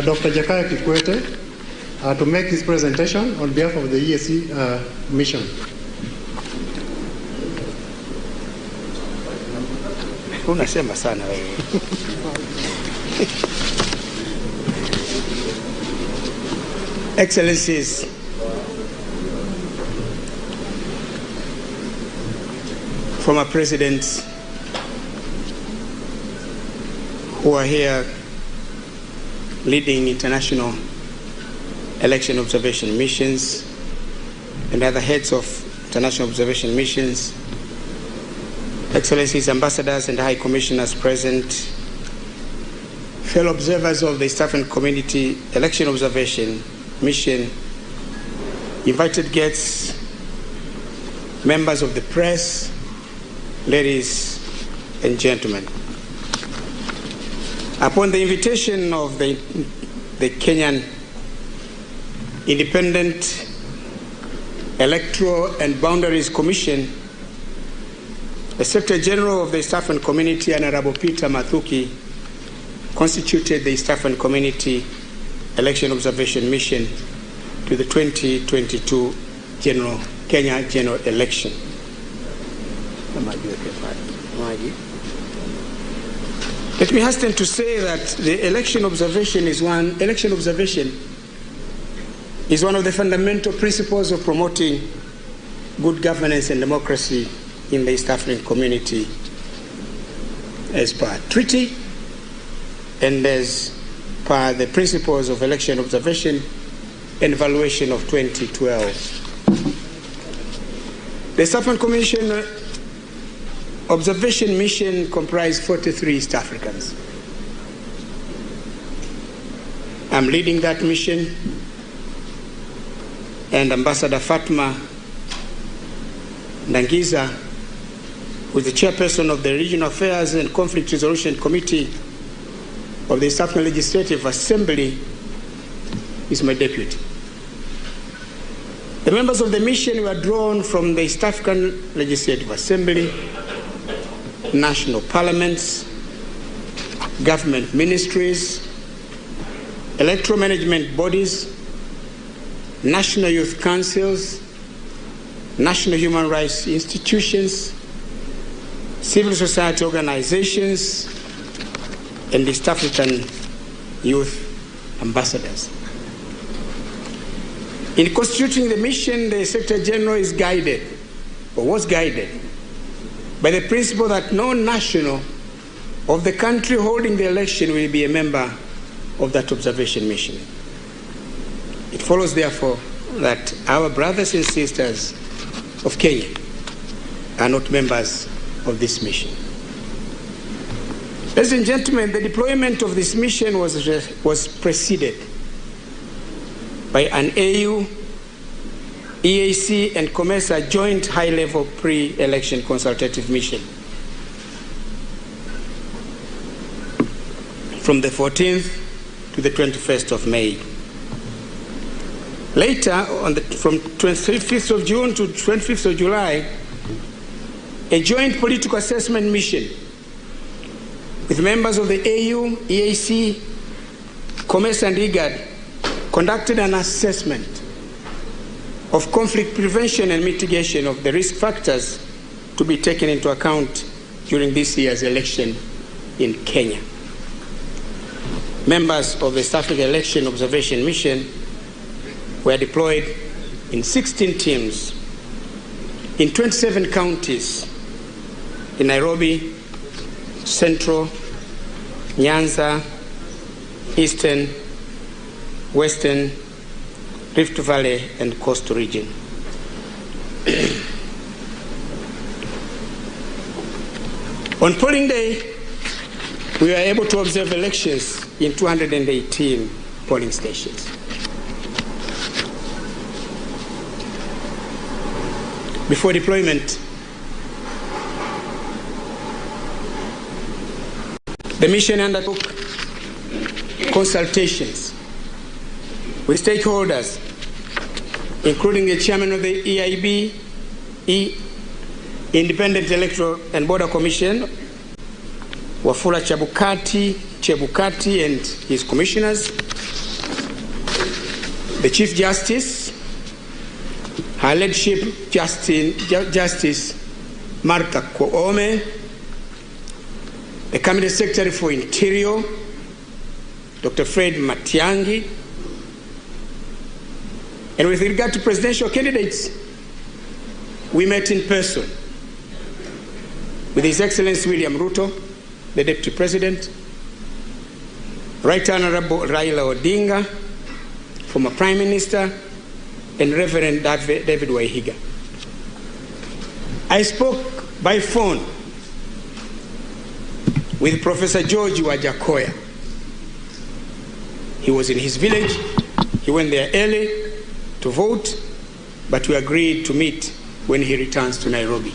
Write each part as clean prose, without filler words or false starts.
Dr. Jakaya Kikwete to make his presentation on behalf of the EAC mission. Unasema sana wewe. Excellencies, former presidents who are here leading international election observation missions and other heads of international observation missions, Excellencies, ambassadors and high commissioners present, fellow observers of the East African Community Election Observation Mission, invited guests, members of the press, ladies and gentlemen. Upon the invitation of the Kenyan Independent Electoral and Boundaries Commission, the Secretary General of the East African Community, Honorable Peter Mathuki, constituted the East African Community Election Observation Mission to the 2022 Kenya General Election. Let me hasten to say that the election observation is one of the fundamental principles of promoting good governance and democracy in the East African Community as per treaty and as per the principles of election observation and evaluation of 2012. The East African Commission Observation Mission comprised 43 East Africans. I'm leading that mission, and Ambassador Fatma Ndangiza, who is the chairperson of the Regional Affairs and Conflict Resolution Committee of the East African Legislative Assembly, is my deputy. The members of the mission were drawn from the East African Legislative Assembly, national parliaments, government ministries, electoral management bodies, national youth councils, national human rights institutions, civil society organizations, and East African youth ambassadors. In constituting the mission, the Secretary General is guided, or was guided, by the principle that no national of the country holding the election will be a member of that observation mission. It follows, therefore, that our brothers and sisters of Kenya are not members of this mission. Ladies and gentlemen, the deployment of this mission was preceded by an AU, EAC, and COMESA joint high-level pre-election consultative mission from the 14th to the 21st of May. Later, from 25th of June to 25th of July, a joint political assessment mission with members of the AU, EAC, COMESA, and IGAD conducted an assessment of conflict prevention and mitigation of the risk factors to be taken into account during this year's election in Kenya. Members of the East African Election Observation Mission were deployed in 16 teams in 27 counties in Nairobi, Central, Nyanza, Eastern, Western, Rift Valley, and Coastal region. On polling day, we were able to observe elections in 218 polling stations. Before deployment, the mission undertook consultations with stakeholders, including the chairman of the Iebc, Independent Electoral and Border Commission, Wafula Chebukati and his commissioners, the Chief Justice, Her Lordship Justice Martha Koome, the Cabinet Secretary for Interior, Dr. Fred Matiang'i, and with regard to presidential candidates, we met in person with His Excellency William Ruto, the Deputy President, Right Honorable Raila Odinga, former Prime Minister, and Reverend David Waihiga. I spoke by phone with Professor George Wajakoya. He was in his village. He went there early to vote, but we agreed to meet when he returns to Nairobi.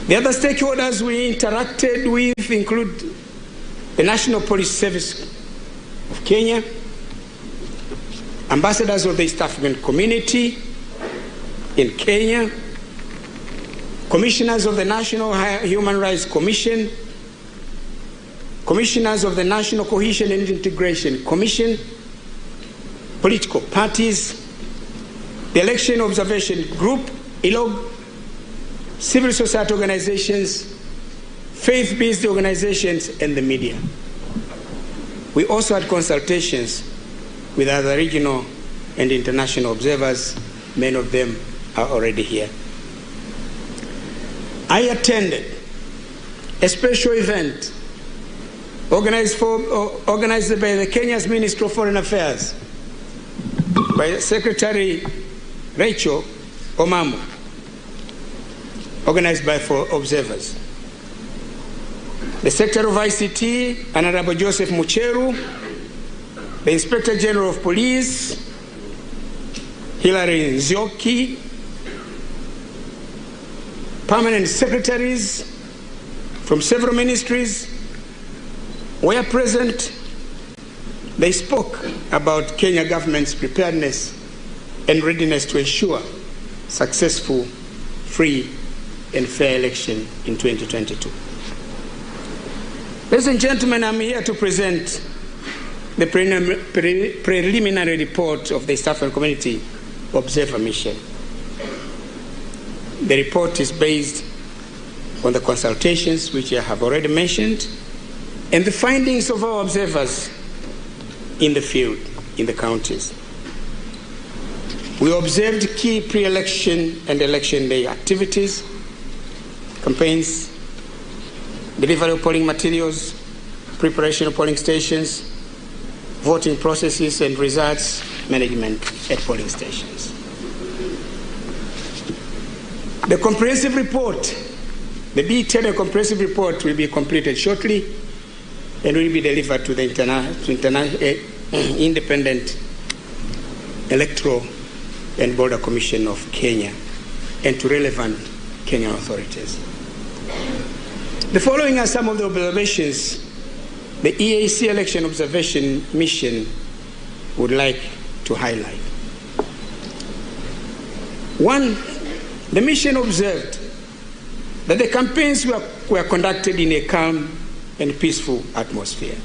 The other stakeholders we interacted with include the National Police Service of Kenya, ambassadors of the East African Community in Kenya, commissioners of the National Human Rights Commission, commissioners of the National Cohesion and Integration Commission, political parties, the Election Observation Group, ILOG, civil society organizations, faith-based organizations, and the media. We also had consultations with other regional and international observers. Many of them are already here. I attended a special event organized by the Kenya's Ministry of Foreign Affairs, by Secretary Rachel Omamo, organized by 4 observers. The Secretary of ICT, Honorable Joseph Mucheru, the Inspector General of Police, Hilary Nzioki, permanent secretaries from several ministries were present. They spoke about Kenya government's preparedness and readiness to ensure successful, free, and fair election in 2022. Ladies and gentlemen, I'm here to present the preliminary report of the East African Community Observer Mission. The report is based on the consultations which I have already mentioned and the findings of our observers in the field, in the counties. We observed key pre-election and election day activities, campaigns, delivery of polling materials, preparation of polling stations, voting processes, and results management at polling stations. The comprehensive report, the detailed and comprehensive report, will be completed shortly and will be delivered to the Independent Electoral and Border Commission of Kenya and to relevant Kenyan authorities. The following are some of the observations the EAC Election Observation Mission would like to highlight. 1, the mission observed that the campaigns were conducted in a calm and peaceful atmosphere.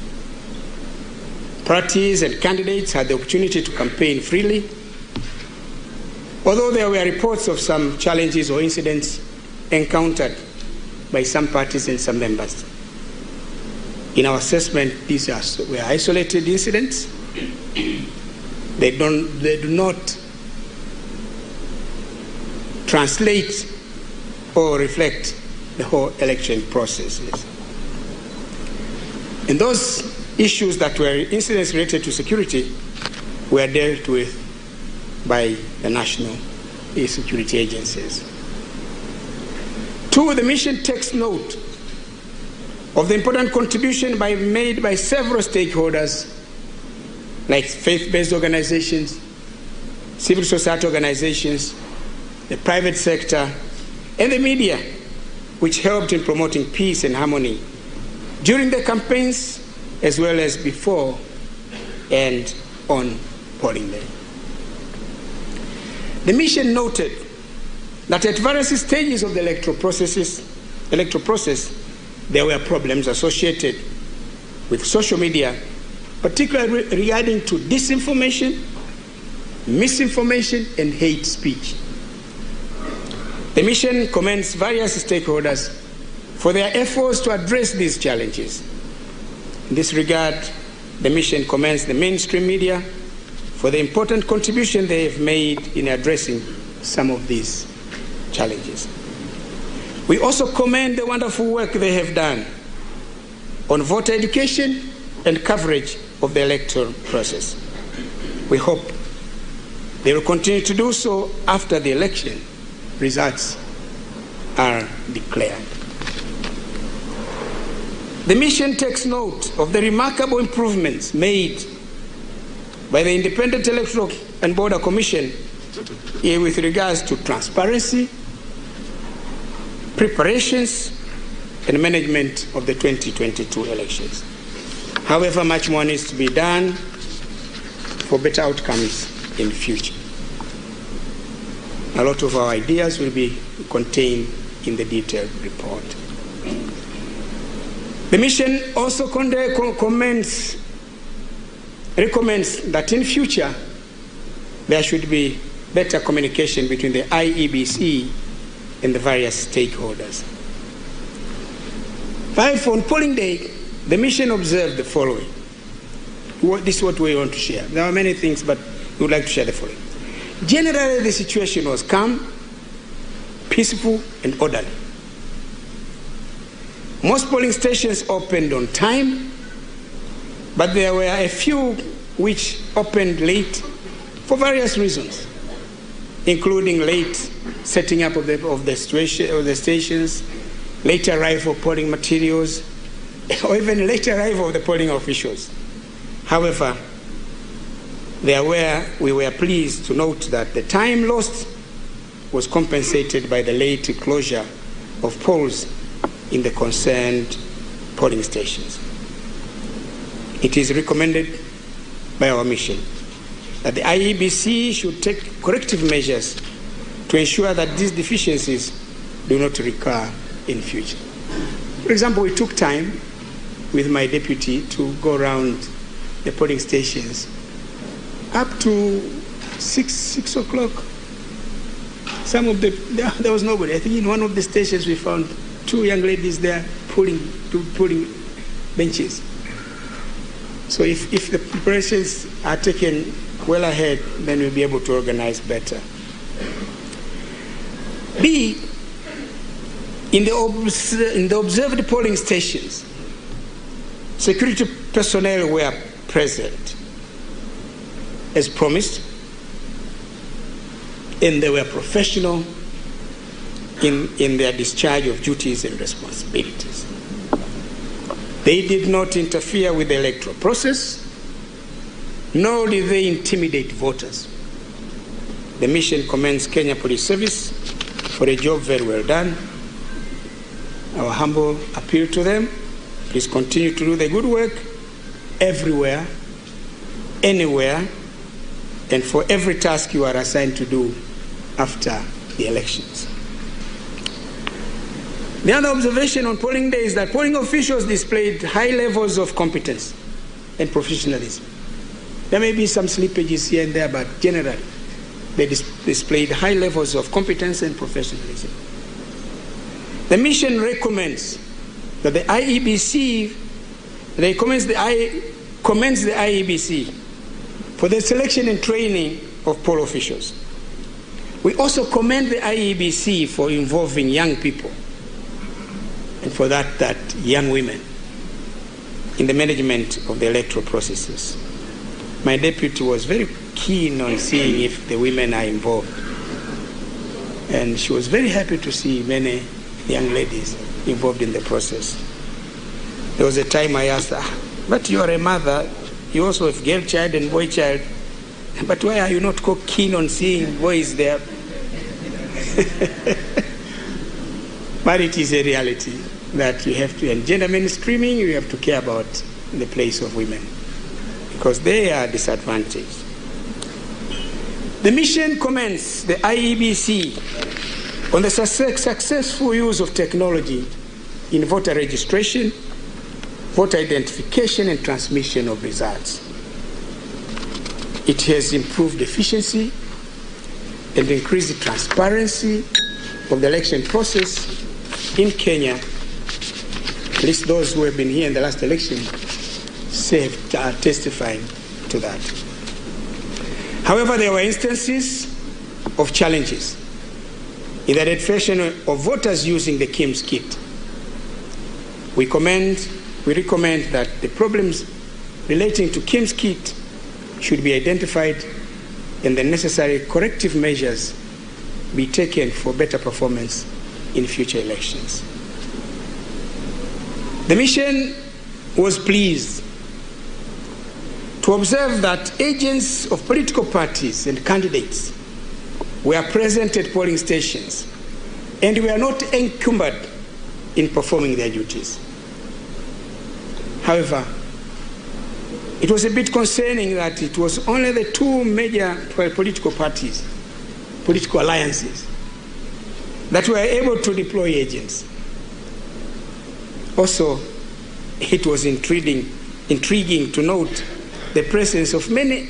Parties and candidates had the opportunity to campaign freely, although there were reports of some challenges or incidents encountered by some parties and some members. In our assessment, these were isolated incidents. They do not translate or reflect the whole election processes. And those issues that were incidents related to security were dealt with by the national security agencies. 2, the mission takes note of the important contribution made by several stakeholders like faith-based organizations, civil society organizations, the private sector, and the media, which helped in promoting peace and harmony during the campaigns as well as before and on polling day. The mission noted that at various stages of the electoral process, there were problems associated with social media particularly regarding to disinformation, misinformation, and hate speech. The mission commends various stakeholders for their efforts to address these challenges. In this regard, the mission commends the mainstream media for the important contribution they have made in addressing some of these challenges. We also commend the wonderful work they have done on voter education and coverage of the electoral process. We hope they will continue to do so after the election results are declared. The mission takes note of the remarkable improvements made by the Independent Electoral and Border Commission with regards to transparency, preparations, and management of the 2022 elections. However, much more needs to be done for better outcomes in the future. A lot of our ideas will be contained in the detailed report. The mission also recommends that in future there should be better communication between the Iebc and the various stakeholders. 5, on polling day, the mission observed the following. This is what we want to share. There are many things, but we would like to share the following. Generally, the situation was calm, peaceful, and orderly. Most polling stations opened on time, but there were a few which opened late for various reasons, including late setting up of the stations, late arrival of polling materials, or even late arrival of the polling officials. However, we were pleased to note that the time lost was compensated by the late closure of polls in the concerned polling stations. It is recommended by our mission that the Iebc should take corrective measures to ensure that these deficiencies do not recur in future. For example, we took time with my deputy to go around the polling stations up to 6 o'clock. There was nobody. I think in one of the stations we found 2 young ladies there pulling benches. So if the preparations are taken well ahead, then we'll be able to organize better. B, in the observed polling stations, security personnel were present as promised, and they were professional in their discharge of duties and responsibilities. They did not interfere with the electoral process, nor did they intimidate voters. The mission commends Kenya Police Service for a job very well done. Our humble appeal to them: please continue to do the good work everywhere, anywhere, and for every task you are assigned to do after the elections. The other observation on polling day is that polling officials displayed high levels of competence and professionalism. There may be some slippages here and there, but generally they displayed high levels of competence and professionalism. The mission recommends that the Iebc commends the Iebc for the selection and training of poll officials. We also commend the Iebc for involving young people, and for that young women, in the management of the electoral processes. My deputy was very keen on seeing if the women are involved, and she was very happy to see many young ladies involved in the process. There was a time I asked her, but you are a mother, you also have girl child and boy child, but why are you not keen on seeing boys there? But it is a reality that you have to, and gender mainstreaming, you have to care about the place of women, because they are disadvantaged. The mission commends the Iebc on the successful use of technology in voter registration voter identification and transmission of results. It has improved efficiency and increased the transparency of the election process in Kenya. At least those who have been here in the last election are testifying to that. However, there were instances of challenges in the identification of voters using the KIMS kit. We recommend that the problems relating to KIMS kit should be identified and the necessary corrective measures be taken for better performance in future elections. The mission was pleased to observe that agents of political parties and candidates were present at polling stations and were not encumbered in performing their duties. However, it was a bit concerning that it was only the two major political parties, political alliances, that were able to deploy agents. Also, it was intriguing to note the presence of many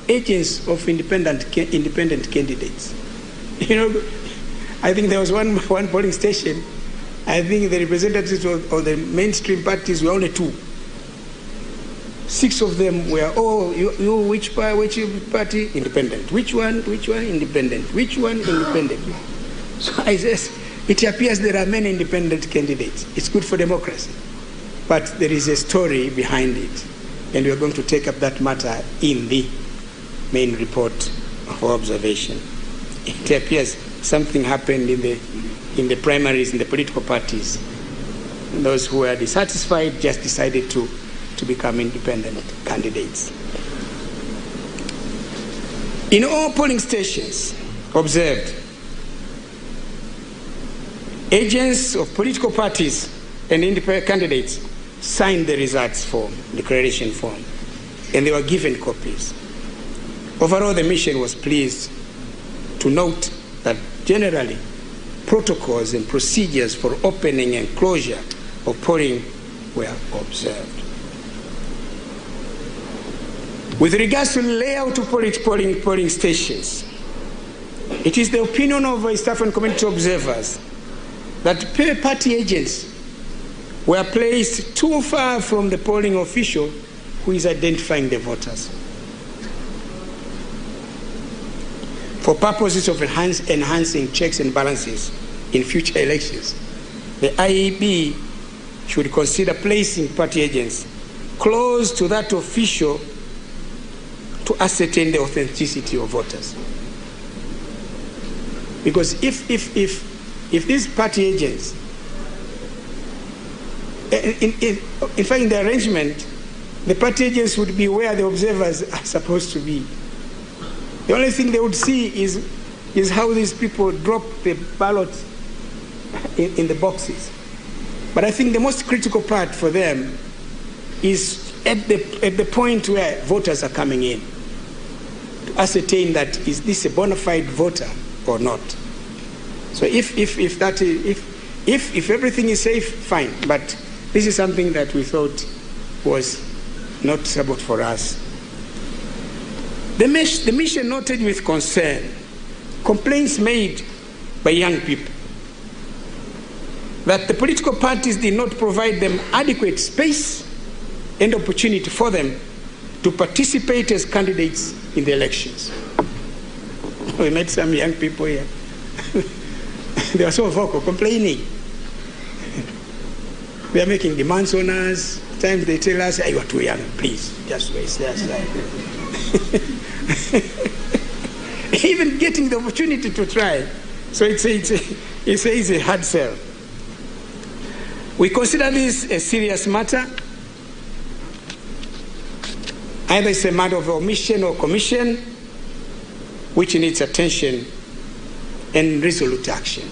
agents of independent candidates. You know, I think there was one polling station, I think the representatives of the mainstream parties were only two. 6 of them were, which party? Independent. Which one? Independent. Which one? Independent. So I says, it appears there are many independent candidates. It's good for democracy. But there is a story behind it. And we are going to take up that matter in the main report for observation. It appears something happened in the primaries in the political parties. Those who were dissatisfied just decided to become independent candidates. In all polling stations observed, agents of political parties and independent candidates signed the results form, declaration form, and they were given copies. Overall, the mission was pleased to note that generally protocols and procedures for opening and closure of polling were observed. With regards to the layout of polling stations, it is the opinion of staff and community observers that party agents were placed too far from the polling official who is identifying the voters. For purposes of enhancing checks and balances in future elections, the Iebc should consider placing party agents close to that official to ascertain the authenticity of voters. Because if these party agents, in fact, in the arrangement, the party agents would be where the observers are supposed to be. The only thing they would see is how these people drop the ballot in the boxes. But I think the most critical part for them is at the point where voters are coming in, to ascertain that is this a bona fide voter or not. So if everything is safe, fine. But this is something that we thought was not suitable for us. The mission noted with concern complaints made by young people that the political parties did not provide them adequate space and opportunity for them to participate as candidates in the elections. We met some young people here. They are so vocal, complaining. They are making demands on us. At times they tell us, hey, you are too young, please, just wait. Even getting the opportunity to try. So it's a hard sell. We consider this a serious matter. Either it's a matter of omission or commission, which needs attention and resolute action.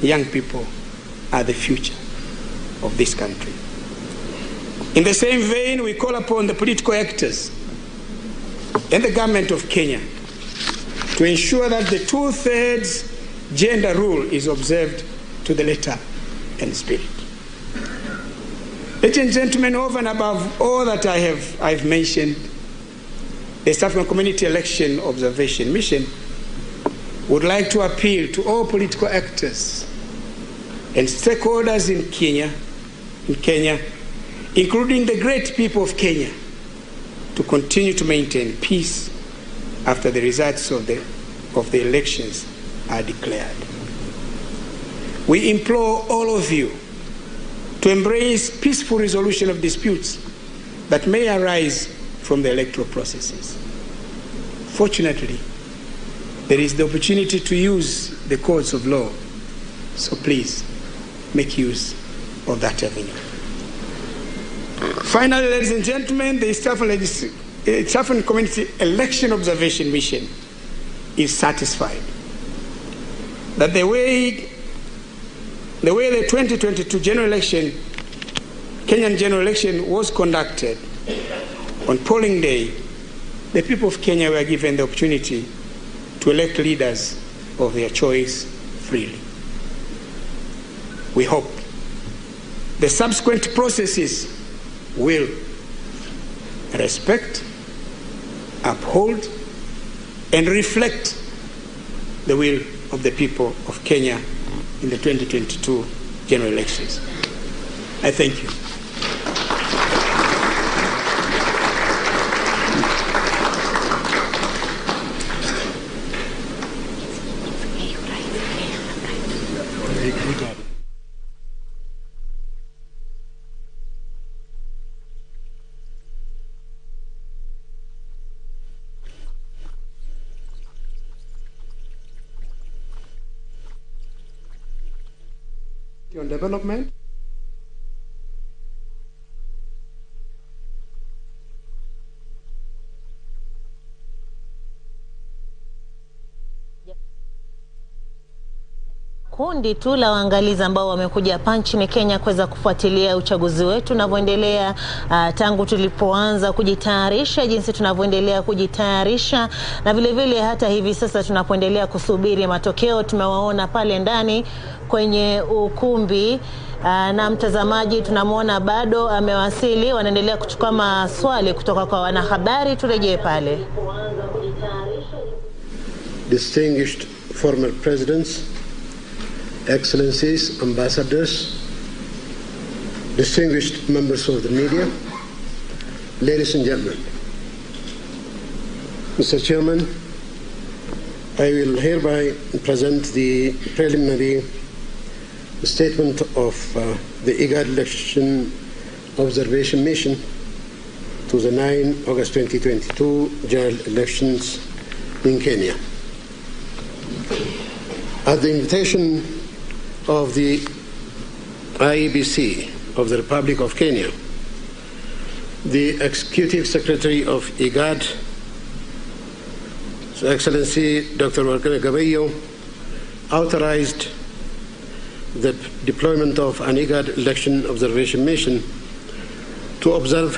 Young people are the future of this country. In the same vein, we call upon the political actors and the government of Kenya to ensure that the 2/3 gender rule is observed to the letter and spirit. Ladies and gentlemen, over and above all that I've mentioned, the East African Community Election Observation Mission would like to appeal to all political actors and stakeholders in Kenya, including the great people of Kenya, to continue to maintain peace after the results of the elections are declared. We implore all of you to embrace peaceful resolution of disputes that may arise from the electoral processes. Fortunately, there is the opportunity to use the courts of law, so please make use of that avenue. Finally, ladies and gentlemen, the East African Community Election Observation Mission is satisfied that the way the 2022 general election, Kenyan general election, was conducted on polling day, the people of Kenya were given the opportunity to elect leaders of their choice freely. We hope the subsequent processes will respect, uphold, and reflect the will of the people of Kenya in the 2022 general elections. I thank you. On development. Kundi tu la waangalizi ambao wamekuja hapa nchini Kenya kuweza kufuatilia uchaguzi wetu unavyoendelea, tangu tulipoanza kujitayarisha, jinsi tunavyoendelea kujitayarisha, na vile vile hata hivi sasa tunapoendelea kusubiri matokeo. Tumewaona pale ndani kwenye ukumbi, na mtazamaji tunamwona bado amewasili, wanaendelea kuchukua maswali kutoka kwa wanahabari. Turejee pale. Distinguished former presidents, Excellencies, ambassadors, distinguished members of the media, ladies and gentlemen. Mr. Chairman, I will hereby present the preliminary statement of the Iebc Election Observation Mission to the 9 August 2022 general elections in Kenya. At the invitation of the Iebc of the Republic of Kenya, the Executive Secretary of Iebc, His Excellency Dr. Mutembei, authorized the deployment of an Iebc Election Observation Mission to observe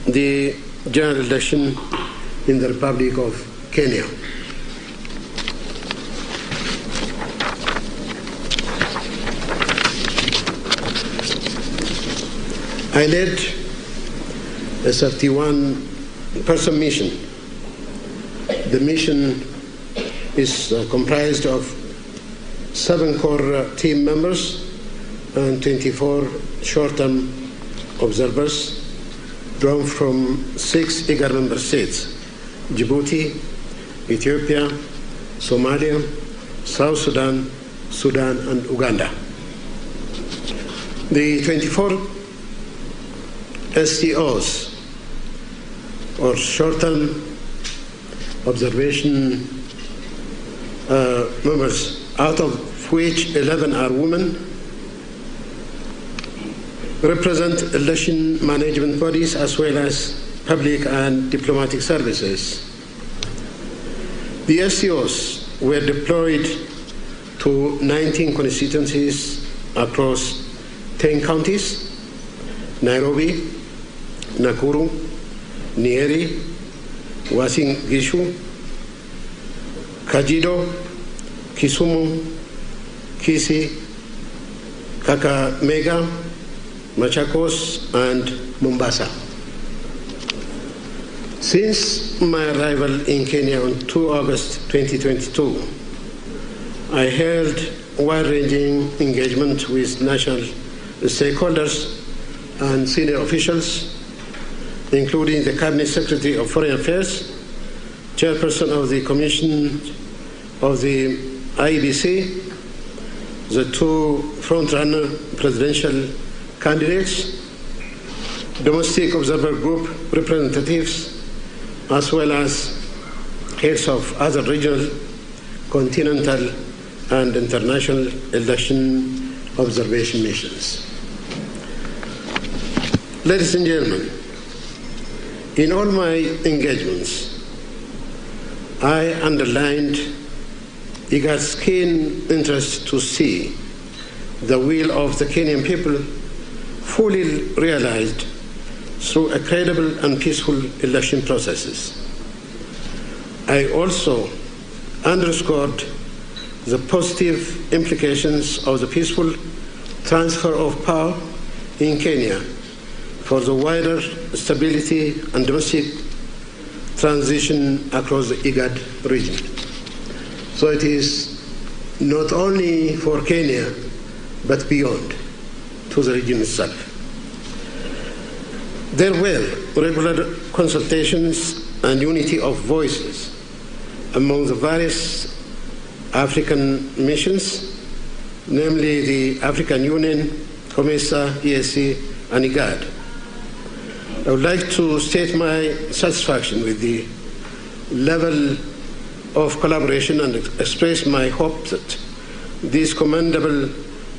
the general election in the Republic of Kenya. I led a 31-person mission. The mission is comprised of 7 core team members and 24 short-term observers drawn from 6 Iebc member states: Djibouti, Ethiopia, Somalia, South Sudan, Sudan, and Uganda. The 24 STOs, or short-term observation members, out of which 11 are women, represent election management bodies as well as public and diplomatic services. The STOs were deployed to 19 constituencies across 10 counties: Nairobi, Nakuru, Nyeri, Uasin Gishu, Kajiado, Kisumu, Kisii, Kakamega, Machakos, and Mombasa. Since my arrival in Kenya on 2 August 2022, I held wide-ranging engagement with national stakeholders and senior officials, including the Cabinet Secretary of Foreign Affairs, Chairperson of the Commission of the Iebc, the two front-runner presidential candidates, domestic observer group representatives, as well as heads of other regional, continental, and international election observation missions. Ladies and gentlemen, in all my engagements, I underlined IGAD's keen interest to see the will of the Kenyan people fully realized through a credible and peaceful election processes. I also underscored the positive implications of the peaceful transfer of power in Kenya for the wider stability and domestic transition across the IGAD region. So it is not only for Kenya, but beyond, to the region itself. There were regular consultations and unity of voices among the various African missions, namely the African Union, COMESA, EAC, and IGAD. I would like to state my satisfaction with the level of collaboration and express my hope that this commendable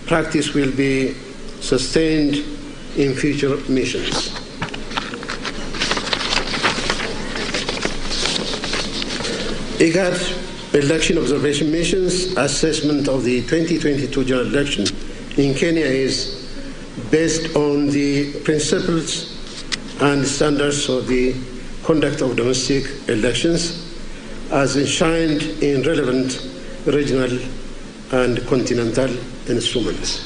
practice will be sustained in future missions. IGAD election observation mission's assessment of the 2022 general election in Kenya is based on the principles and standards of the conduct of domestic elections as enshrined in relevant regional and continental instruments.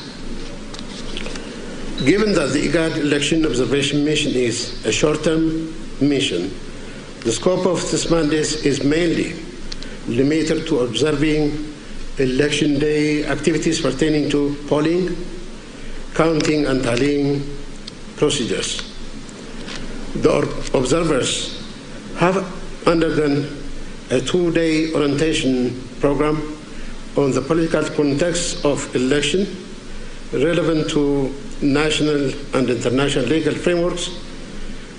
Given that the IGAD election observation mission is a short-term mission, the scope of this mandate is mainly limited to observing election day activities pertaining to polling, counting, and tallying procedures. The observers have undergone a 2-day orientation program on the political context of election relevant to national and international legal frameworks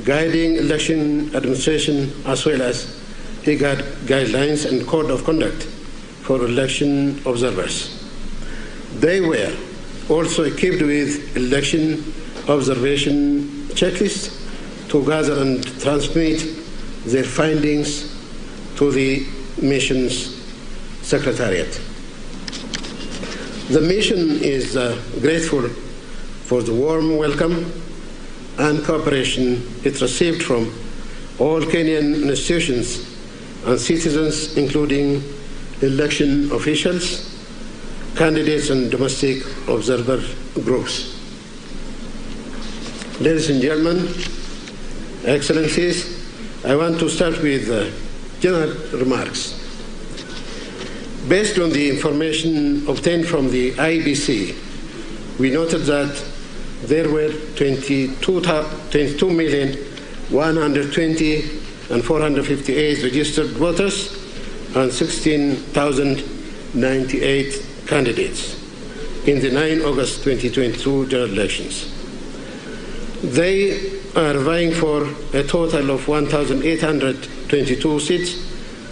guiding election administration, as well as IGAD guidelines and code of conduct for election observers. They were also equipped with election observation checklists to gather and transmit their findings to the mission's secretariat. The mission is grateful for the warm welcome and cooperation it received from all Kenyan institutions and citizens, including election officials, candidates, and domestic observer groups. Ladies and gentlemen, Excellencies, I want to start with general remarks. Based on the information obtained from the Iebc, we noted that there were 22,120,458 registered voters and 16,098 candidates in the 9 August 2022 general elections. They are vying for a total of 1,822 seats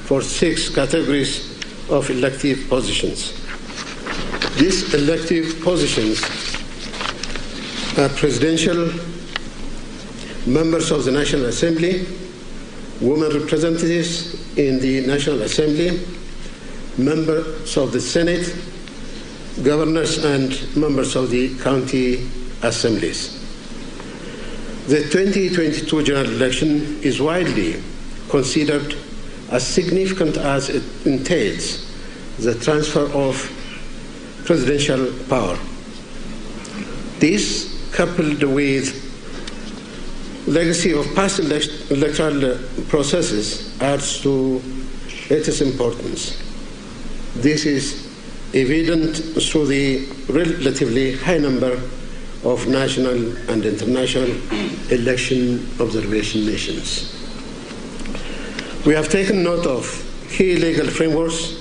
for 6 categories of elective positions. These elective positions are presidential, members of the National Assembly, women representatives in the National Assembly, members of the Senate, governors, and members of the county assemblies. The 2022 general election is widely considered as significant as it entails the transfer of presidential power. This coupled with legacy of past electoral processes, adds to its importance. This is evident through the relatively high number of national and international election observation missions. We have taken note of key legal frameworks